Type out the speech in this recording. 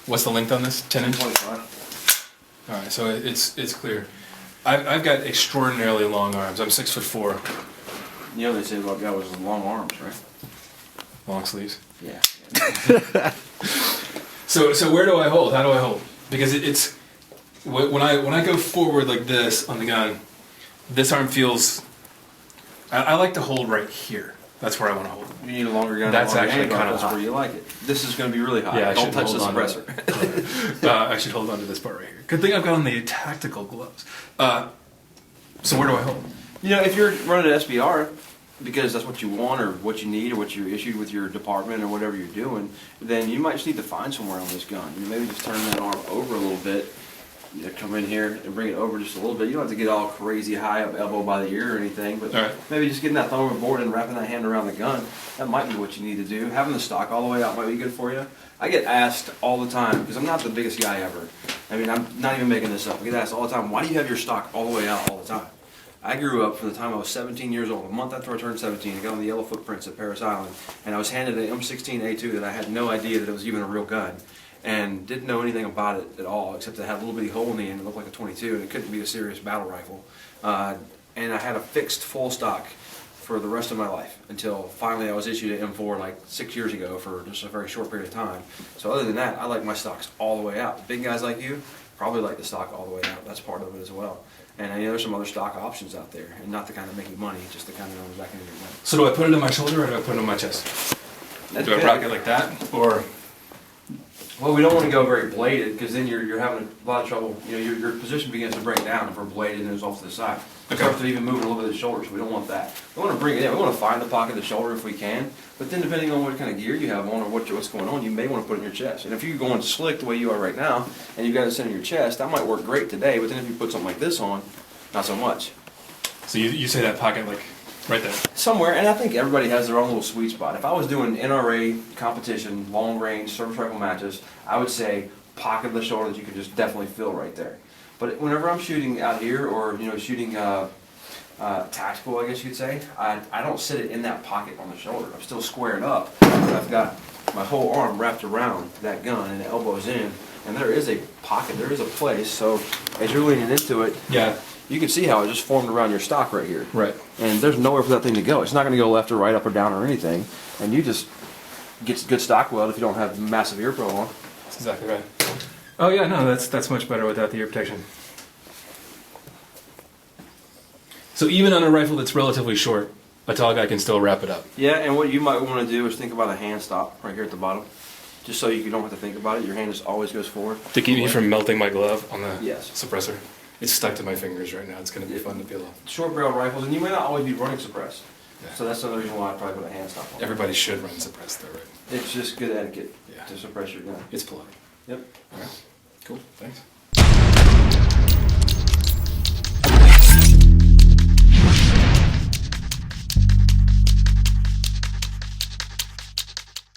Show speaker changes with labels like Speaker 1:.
Speaker 1: What's the length on this? 10 inch?
Speaker 2: 25.
Speaker 1: All right, so it's clear. I've got extraordinarily long arms. I'm 6'4".
Speaker 2: You know they say about guy with long arms, right?
Speaker 1: Long sleeves.
Speaker 2: Yeah.
Speaker 1: So where do I hold? How do I hold? Because it's when I go forward like this on the gun, this arm feels. I like to hold right here. That's where I want to hold.
Speaker 2: You need a longer gun.
Speaker 1: That's actually kind of
Speaker 2: that's where you like it. This is going to be really hot.
Speaker 1: Yeah,
Speaker 2: don't touch the suppressor.
Speaker 1: I should hold on to this part right here. Good thing I've got on the tactical gloves. So where do I hold?
Speaker 2: You know, if you're running an SBR, because that's what you want or what you need or what you're issued with your department or whatever you're doing, then you might just need to find somewhere on this gun. You maybe just turn that arm over a little bit. You come in here and bring it over just a little bit. You don't have to get all crazy high up elbow by the ear or anything, but maybe just getting that thumb overboard and wrapping that hand around the gun, that might be what you need to do. Having the stock all the way out might be good for you. I get asked all the time, because I'm not the biggest guy ever. I mean, I'm not even making this up. I get asked all the time, why do you have your stock all the way out all the time? I grew up from the time I was 17 years old. A month after I turned 17, I got on the yellow footprints at Paris Island, and I was handed an M16A2 that I had no idea that it was even a real gun, and didn't know anything about it at all, except it had a little bitty hole in the end. It looked like a 22, and it couldn't be a serious battle rifle. And I had a fixed full stock for the rest of my life, until finally I was issued an M4 like 6 years ago for just a very short period of time. So other than that, I like my stocks all the way out. Big guys like you probably like the stock all the way out. That's part of it as well. And I know there's some other stock options out there, and not the kind that make you money, just the kind that on the back end of your money.
Speaker 1: So do I put it on my shoulder or do I put it on my chest? Do I rock it like that, or?
Speaker 2: Well, we don't want to go very bladed, because then you're having a lot of trouble. You know, your position begins to break down if we're bladed and it's off to the side. It starts to even move a little bit of the shoulder, so we don't want that. We want to bring it in. We want to find the pocket of the shoulder if we can. But then, depending on what kind of gear you have on or what's going on, you may want to put it in your chest. And if you're going slick the way you are right now, and you've got it set in your chest, that might work great today. But then if you put something like this on, not so much.
Speaker 1: So you say that pocket like right there?
Speaker 2: Somewhere, and I think everybody has their own little sweet spot. If I was doing NRA competition, long range, service rifle matches, I would say pocket of the shoulder that you could just definitely feel right there. But whenever I'm shooting out here, or shooting tactical, I guess you'd say, I don't sit it in that pocket on the shoulder. I'm still squared up, but I've got my whole arm wrapped around that gun and the elbows in, and there is a pocket, there is a place. So as you're leaning into it,
Speaker 1: yeah,
Speaker 2: you can see how it just formed around your stock right here.
Speaker 1: Right.
Speaker 2: And there's nowhere for that thing to go. It's not going to go left or right, up or down or anything. And you just get good stock weld if you don't have massive ear pro on.
Speaker 1: That's exactly right. Oh yeah, no, that's much better without the ear protection. So even on a rifle that's relatively short, a tall guy can still wrap it up.
Speaker 2: Yeah, and what you might want to do is think about a hand stop right here at the bottom. Just so you don't have to think about it. Your hand just always goes forward.
Speaker 1: To keep me from melting my glove on the
Speaker 2: suppressor.
Speaker 1: It's stuck to my fingers right now. It's going to be fun to peel off.
Speaker 2: Short barrel rifles, and you may not always be running suppress.
Speaker 1: Yeah.
Speaker 2: So that's another reason why I probably put a hand stop on.
Speaker 1: Everybody should run suppressed though, right?
Speaker 2: It's just good etiquette to suppress your gun.
Speaker 1: It's polite.
Speaker 2: Yep.
Speaker 1: All right. Cool. Thanks.